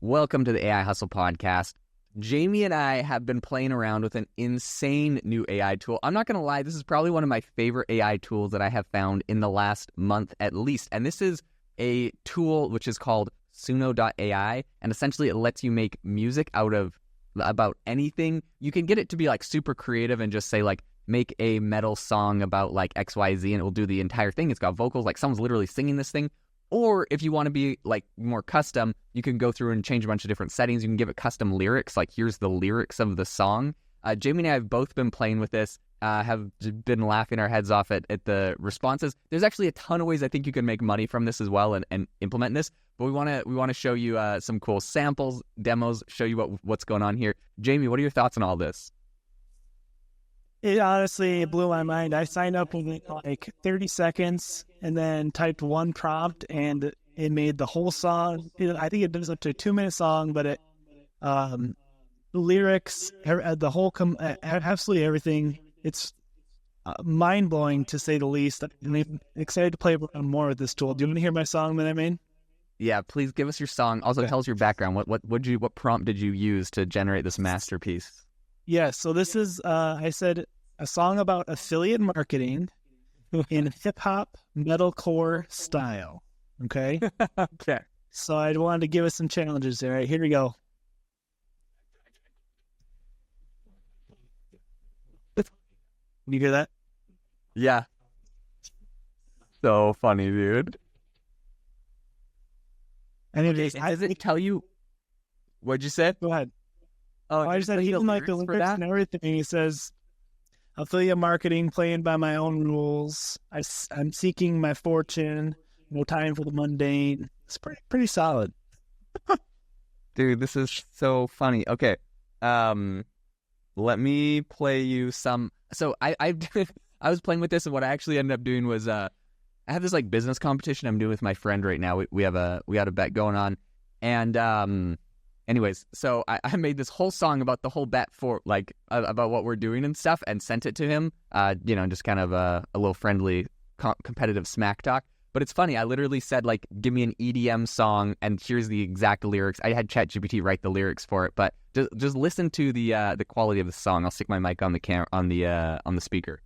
Welcome to the AI Hustle Podcast. Jamie and I have been playing around with an insane new AI tool. I'm not going to lie, this is probably one of my favorite AI tools that I have found in the last month at least. And this is a tool which is called Suno AI, and essentially it lets you make music out of about anything. You can get it to be like super creative and just say like, make a metal song about like XYZ, and it will do the entire thing. It's got vocals, like someone's literally singing this thing. Or if you want to be like more custom, you can go through and change a bunch of different settings. You can give it custom lyrics, like here's the lyrics of the song. Jamie and I have both been playing with this, have been laughing our heads off at the responses. There's actually a ton of ways I think you can make money from this as well and implement this. But we want to show you some cool samples, demos, show you what's going on here. Jamie, what are your thoughts on all this? It honestly blew my mind. I signed up with like 30 seconds and then typed one prompt and it made the whole song. I think it does up to a 2-minute song, but the lyrics, the whole, absolutely everything. It's mind-blowing to say the least. I'm excited to play more with this tool. Do you want to hear my song that I made? Yeah, please give us your song. Also, tell us your background. What prompt did you use to generate this masterpiece? Yeah, so this is, I said, a song about affiliate marketing in hip-hop metalcore style, okay? Okay. So I wanted to give us some challenges there. All right, here we go. You hear that? Yeah. So funny, dude. Anyways, does it tell you? What'd you say? Go ahead. Oh, I just said even like the lyrics and everything. He says, affiliate marketing, playing by my own rules. I'm seeking my fortune. No time for the mundane. It's pretty solid. Dude, this is so funny. Okay, let me play you some. So I I was playing with this, and what I actually ended up doing was I have this like business competition I'm doing with my friend right now. We got a bet going on, and anyways, so I made this whole song about the whole bet for like about what we're doing and stuff, and sent it to him. Just kind of a little friendly competitive smack talk. But it's funny. I literally said like, give me an EDM song, and here's the exact lyrics. I had ChatGPT write the lyrics for it, but just listen to the quality of the song. I'll stick my mic on the on the speaker.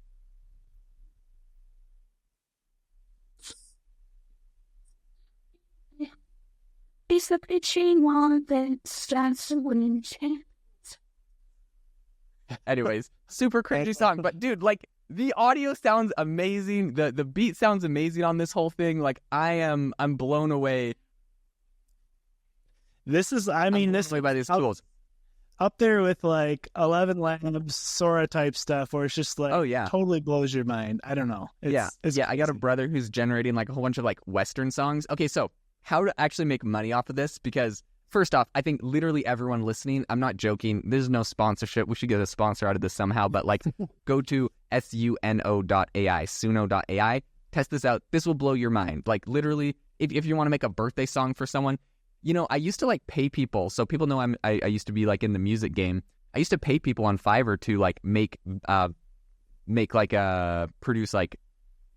It's the pitching one that starts to win. Anyways, super cringy song, but dude, like the audio sounds amazing. The beat sounds amazing on this whole thing. Like I'm blown away. This is, I'm blown away by these tools. Up there with like 11 Labs, Sora type stuff, where it's just like, oh yeah, totally blows your mind. I don't know. It's I got a brother who's generating like a whole bunch of like Western songs. Okay, so how to actually make money off of this? Because first off, I think literally everyone listening, I'm not joking, there's no sponsorship. We should get a sponsor out of this somehow, but like go to suno.ai, test this out. This will blow your mind. Like literally, if you want to make a birthday song for someone, I used to like pay people. So people know I used to be like in the music game. I used to pay people on Fiverr to like produce like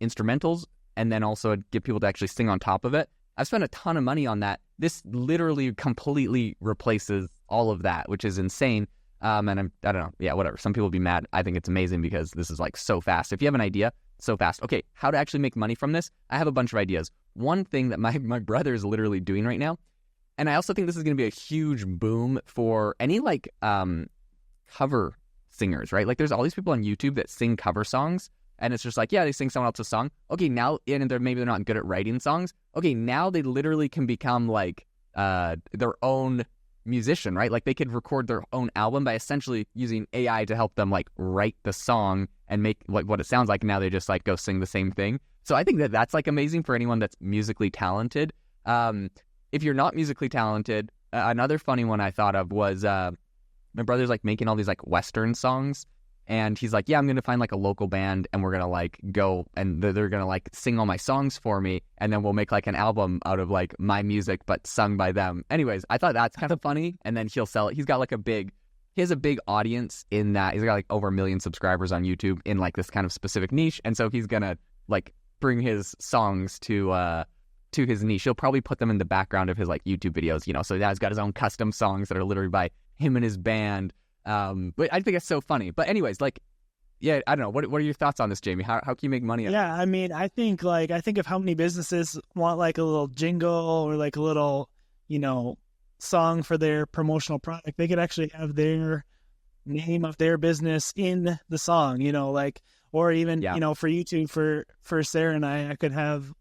instrumentals, and then also get people to actually sing on top of it. I've spent a ton of money on that. This literally completely replaces all of that, which is insane. And I don't know. Yeah, whatever. Some people will be mad. I think it's amazing because this is like so fast. If you have an idea, so fast. Okay, how to actually make money from this? I have a bunch of ideas. One thing that my brother is literally doing right now, and I also think this is going to be a huge boom for any like cover singers, right? Like there's all these people on YouTube that sing cover songs. And it's just like, yeah, they sing someone else's song. Okay, now, and maybe they're not good at writing songs. Okay, now they literally can become like their own musician, right? Like they could record their own album by essentially using AI to help them like write the song and make like what it sounds like. Now they just like go sing the same thing. So I think that's like amazing for anyone that's musically talented. If you're not musically talented, another funny one I thought of was my brother's like making all these like Western songs. And he's like, yeah, I'm going to find like a local band, and we're going to like go and they're going to like sing all my songs for me. And then we'll make like an album out of like my music, but sung by them. Anyways, I thought that's kind of funny. And then he'll sell it. He has a big audience in that. He's got like over 1 million subscribers on YouTube in like this kind of specific niche. And so he's going to like bring his songs to to his niche. He'll probably put them in the background of his like YouTube videos, you know. So now he's got his own custom songs that are literally by him and his band. But I think it's so funny. But anyways, like, yeah, I don't know. What are your thoughts on this, Jamie? How can you make money? Yeah, I mean, I think of how many businesses want like a little jingle or like a little, you know, song for their promotional product. They could actually have their name of their business in the song, you know, like, or even, you know, for YouTube, for Sarah and I could have,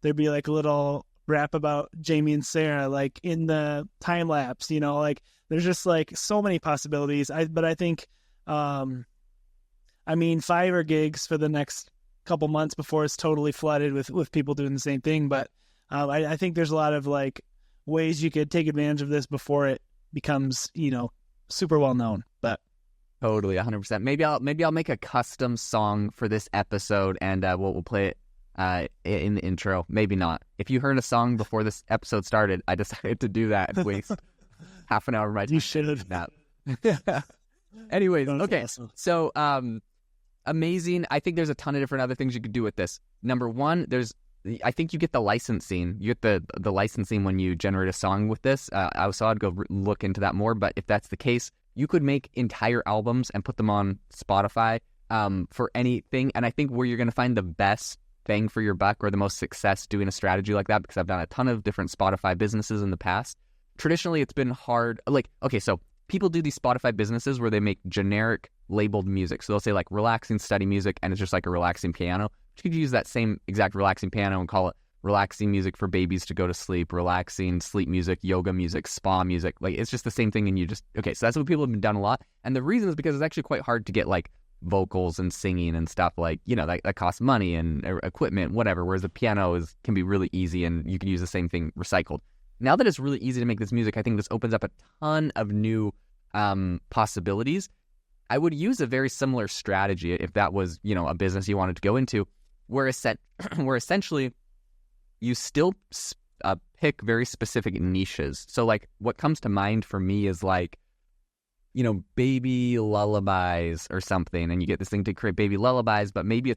there'd be like a little rap about Jamie and Sarah, like in the time lapse, you know, like there's just like so many possibilities. But I think, I mean, Fiverr gigs for the next couple months before it's totally flooded with people doing the same thing. But I think there's a lot of like ways you could take advantage of this before it becomes, you know, super well known. But totally, 100%. Maybe I'll make a custom song for this episode, and we'll play it in the intro. Maybe not. If you heard a song before this episode started, I decided to do that and waste half an hour of my time. You should have. That. Anyways, okay. Awesome. So, amazing. I think there's a ton of different other things you could do with this. Number one, I think you get the licensing. You get the licensing when you generate a song with this. I'd go look into that more. But if that's the case, you could make entire albums and put them on Spotify for anything. And I think where you're going to find the best bang for your buck or the most success doing a strategy like that, because I've done a ton of different Spotify businesses in the past. Traditionally, it's been hard. Like, okay, so people do these Spotify businesses where they make generic labeled music. So they'll say like relaxing study music, and it's just like a relaxing piano. But you could use that same exact relaxing piano and call it relaxing music for babies to go to sleep, relaxing sleep music, yoga music, spa music. Like, it's just the same thing. And okay, so that's what people have been done a lot. And the reason is because it's actually quite hard to get like vocals and singing and stuff, like, you know, that costs money and equipment, whatever. Whereas the piano can be really easy, and you can use the same thing recycled. Now that it's really easy to make this music, I think this opens up a ton of new possibilities. I would use a very similar strategy if that was, you know, a business you wanted to go into, where essentially you still pick very specific niches. So like what comes to mind for me is like, you know, baby lullabies or something, and you get this thing to create baby lullabies, but maybe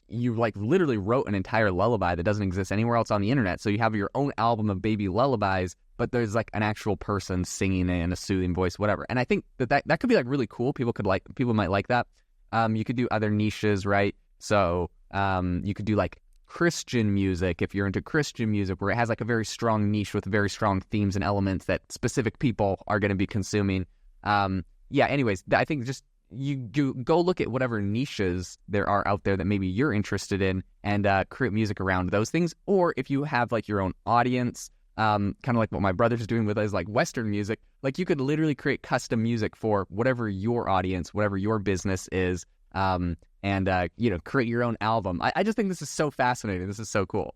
you like literally wrote an entire lullaby that doesn't exist anywhere else on the internet. So you have your own album of baby lullabies, but there's like an actual person singing it in a soothing voice, whatever. And I think that could be like really cool. People might like that. You could do other niches, right? So you could do like Christian music if you're into Christian music, where it has like a very strong niche with very strong themes and elements that specific people are going to be consuming. Anyways, I think just you go look at whatever niches there are out there that maybe you're interested in, and create music around those things. Or if you have like your own audience, kind of like what my brother's doing with us, like Western music, like you could literally create custom music for whatever your audience, whatever your business is, and you know, create your own album. I just think this is so fascinating. This is so cool.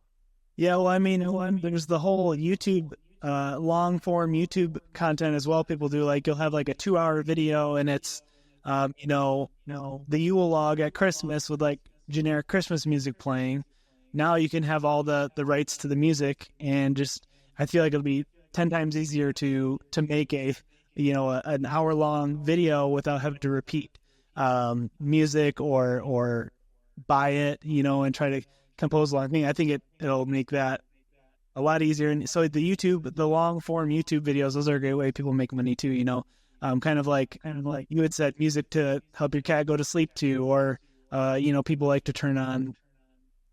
Yeah, well, I mean, there's the whole YouTube, long form YouTube content as well. People do, like, you'll have like a 2-hour video, and it's, you know, the Yule log at Christmas with like generic Christmas music playing. Now you can have all the rights to the music, and just, I feel like it'll be 10 times easier to make an hour-long video without having to repeat music or buy it, you know, and try to compose along. I think it'll make that a lot easier. And so the long-form YouTube videos, those are a great way people make money too, you know. Kind of like you had said, music to help your cat go to sleep to, or you know, people like to turn on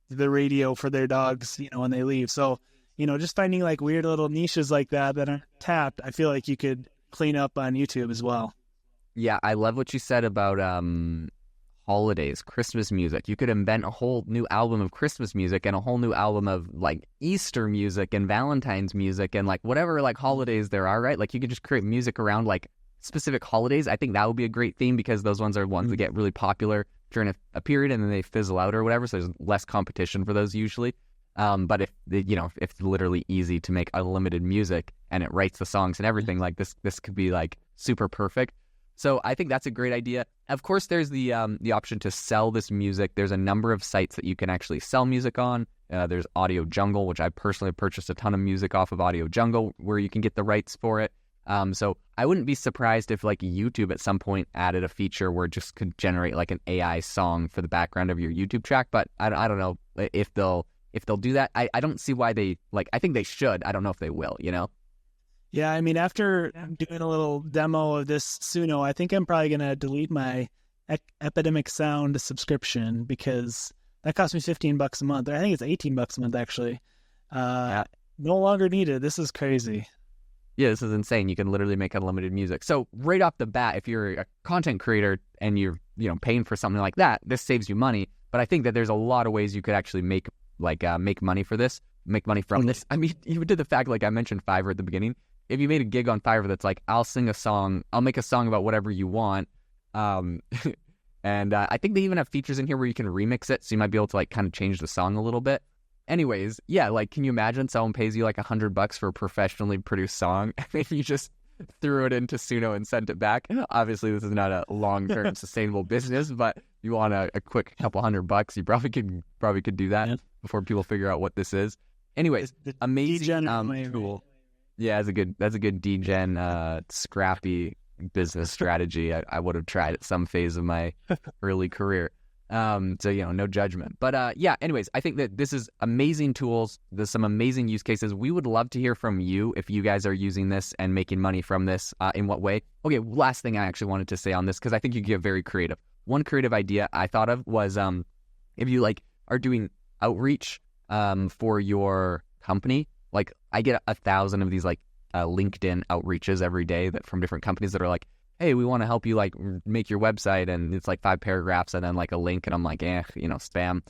the radio for their dogs, you know, when they leave. So, you know, just finding like weird little niches like that aren't tapped, I feel like you could clean up on YouTube as well. Yeah, I love what you said about holidays, Christmas music. You could invent a whole new album of Christmas music and a whole new album of like Easter music and Valentine's music and like whatever like holidays there are, right? Like you could just create music around like specific holidays. I think that would be a great theme, because those ones are ones that get really popular during a period and then they fizzle out or whatever. So there's less competition for those usually. But if it's literally easy to make unlimited music and it writes the songs and everything, like this could be like super perfect. So I think that's a great idea. Of course, there's the option to sell this music. There's a number of sites that you can actually sell music on. There's Audio Jungle, which I personally have purchased a ton of music off of Audio Jungle, where you can get the rights for it. So I wouldn't be surprised if like YouTube at some point added a feature where it just could generate like an AI song for the background of your YouTube track. But I don't know if they'll if they'll do that. I don't see why they like. I think they should. I don't know if they will. You know? Yeah, I mean, after doing a little demo of this Suno, I think I'm probably going to delete my Epidemic Sound subscription because that cost me $15 a month. I think it's $18 a month, actually. No longer needed. This is crazy. Yeah, this is insane. You can literally make unlimited music. So right off the bat, if you're a content creator and you're paying for something like that, this saves you money. But I think that there's a lot of ways you could actually make money for this, make money from this. I mean, even to the fact, like I mentioned Fiverr at the beginning. If you made a gig on Fiverr that's like, I'll make a song about whatever you want. And I think they even have features in here where you can remix it. So you might be able to like kind of change the song a little bit. Anyways, yeah, like, can you imagine someone pays you like $100 for a professionally produced song and then you just threw it into Suno and sent it back? Obviously, this is not a long-term sustainable business, but you want a quick couple $100, you probably could do that before people figure out what this is. Anyways, amazing tool. Yeah, that's a good degen, scrappy business strategy. I would have tried at some phase of my early career. So, no judgment. But yeah, anyways, I think that this is amazing tools. There's some amazing use cases. We would love to hear from you if you guys are using this and making money from this, in what way. Okay, last thing I actually wanted to say on this, because I think you can get very creative. One creative idea I thought of was if you like are doing outreach for your company. Like I get 1,000 of these like LinkedIn outreaches every day that from different companies that are like, hey, we want to help you like make your website, and it's like 5 paragraphs and then like a link, and I'm like, spam.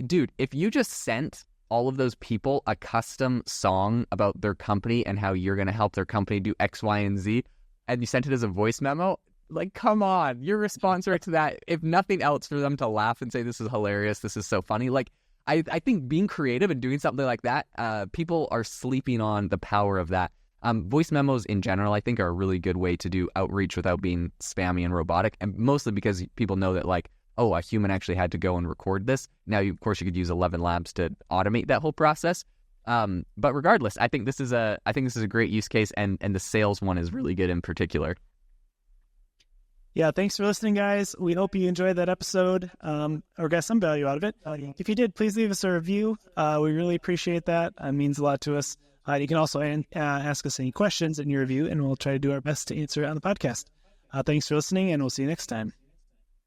Dude, if you just sent all of those people a custom song about their company and how you're going to help their company do X, Y, and Z, and you sent it as a voice memo, like, come on, your response rate to that, if nothing else, for them to laugh and say, this is hilarious, this is so funny. Like, I think being creative and doing something like that, people are sleeping on the power of that. Voice memos in general, I think, are a really good way to do outreach without being spammy and robotic, and mostly because people know that, like, oh, a human actually had to go and record this. Now, of course, you could use 11 Labs to automate that whole process. But regardless, I think this is a great use case, and the sales one is really good in particular. Yeah, thanks for listening, guys. We hope you enjoyed that episode or got some value out of it. If you did, please leave us a review. We really appreciate that. It means a lot to us. You can also ask us any questions in your review, and we'll try to do our best to answer it on the podcast. Thanks for listening, and we'll see you next time.